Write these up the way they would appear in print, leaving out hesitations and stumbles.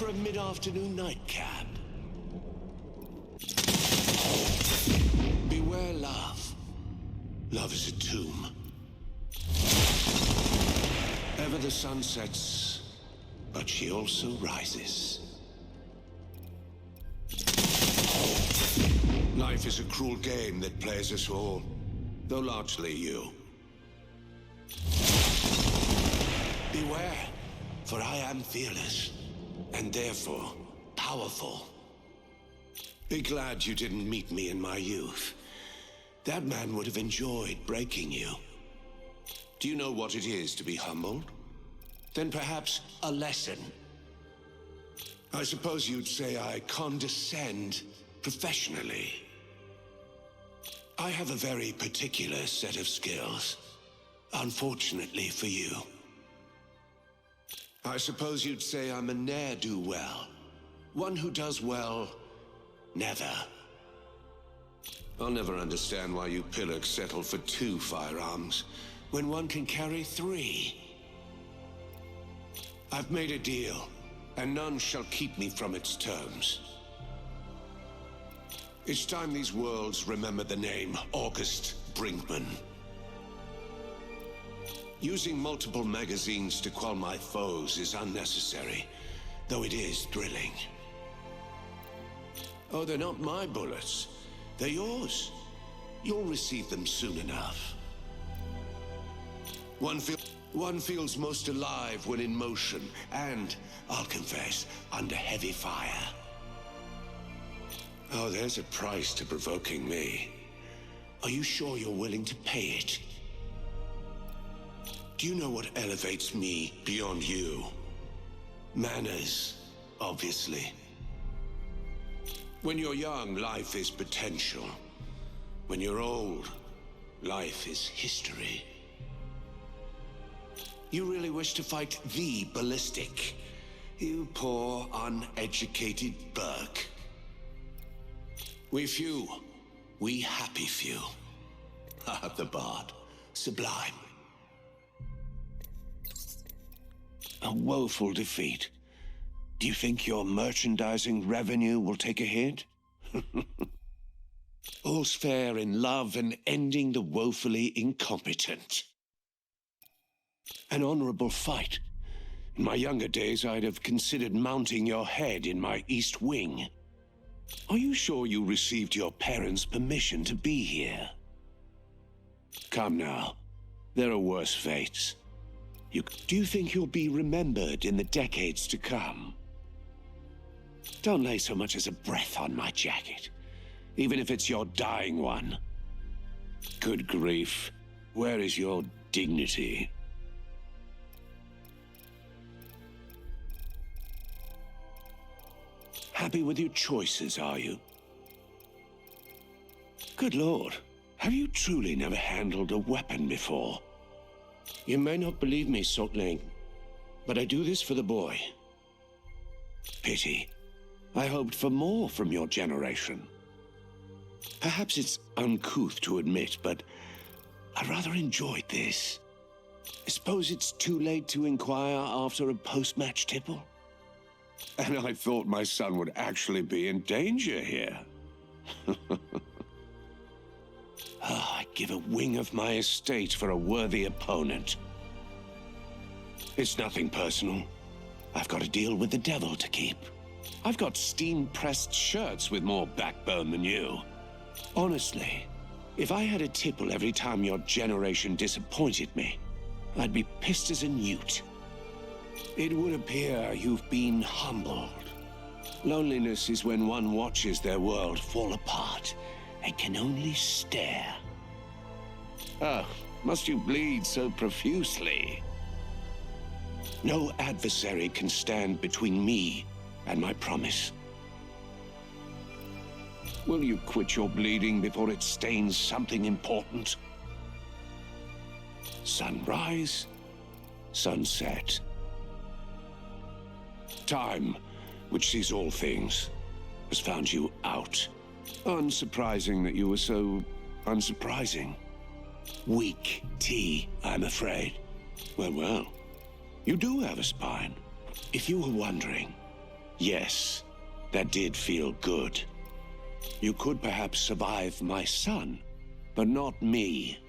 for a mid-afternoon nightcap? Beware love. Love is a tomb. Ever the sun sets, but she also rises. Life is a cruel game that plays us all, though largely you. Beware, for I am fearless, and therefore powerful. Be glad you didn't meet me in my youth. That man would have enjoyed breaking you. Do you know what it is to be humbled? Then perhaps a lesson. I suppose you'd say I condescend professionally. I have a very particular set of skills, unfortunately for you. I suppose you'd say I'm a ne'er-do-well, one who does well, never. I'll never understand why you pillocks settle for 2 firearms, when one can carry 3. I've made a deal, and none shall keep me from its terms. It's time these worlds remember the name August Brinkman. Using multiple magazines to quell my foes is unnecessary, though it is thrilling. Oh, they're not my bullets. They're yours. You'll receive them soon enough. One feels most alive when in motion, and, I'll confess, under heavy fire. Oh, there's a price to provoking me. Are you sure you're willing to pay it? Do you know what elevates me beyond you? Manners, obviously. When you're young, life is potential. When you're old, life is history. You really wish to fight the Ballistic? You poor, uneducated Burke. We few, we happy few. Ah, the bard, sublime. A woeful defeat. Do you think your merchandising revenue will take a hit? All's fair in love and ending the woefully incompetent. An honorable fight. In my younger days, I'd have considered mounting your head in my east wing. Are you sure you received your parents' permission to be here? Come now. There are worse fates. Do you think you'll be remembered in the decades to come? Don't lay so much as a breath on my jacket, even if it's your dying one. Good grief, where is your dignity? Happy with your choices, are you? Good Lord, have you truly never handled a weapon before? You may not believe me, Sotling, but I do this for the boy. Pity. I hoped for more from your generation. Perhaps it's uncouth to admit, but I rather enjoyed this. I suppose it's too late to inquire after a post-match tipple? And I thought my son would actually be in danger here. I'd give a wing of my estate for a worthy opponent. It's nothing personal. I've got a deal with the devil to keep. I've got steam-pressed shirts with more backbone than you. Honestly, if I had a tipple every time your generation disappointed me, I'd be pissed as a newt. It would appear you've been humbled. Loneliness is when one watches their world fall apart and can only stare. Oh, must you bleed so profusely? No adversary can stand between me and my promise. Will you quit your bleeding before it stains something important? Sunrise, sunset. Time, which sees all things, has found you out. Unsurprising that you were so unsurprising. Weak tea, I'm afraid. Well, you do have a spine. If you were wondering, Yes, that did feel good. You could perhaps survive my son, but not me.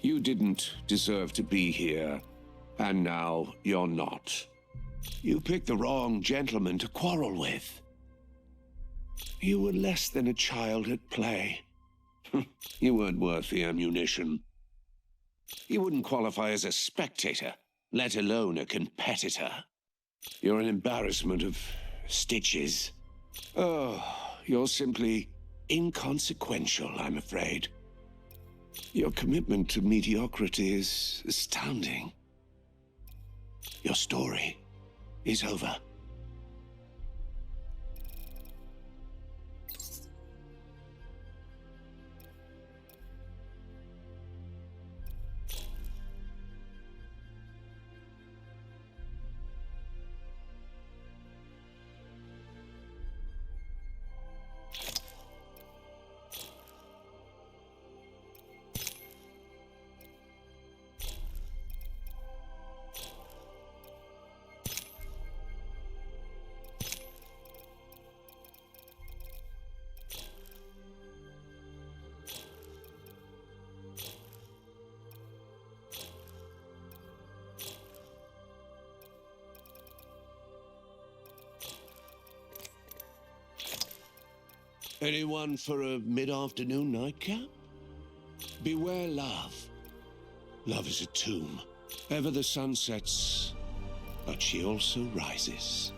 You didn't deserve to be here, and now you're not. You picked the wrong gentleman to quarrel with. You were less than a child at play. You weren't worth the ammunition. You wouldn't qualify as a spectator, let alone a competitor. You're an embarrassment of stitches. Oh, you're simply inconsequential, I'm afraid. Your commitment to mediocrity is astounding. Your story is over. Anyone for a mid-afternoon nightcap? Beware love. Love is a tomb. Ever the sun sets, but she also rises.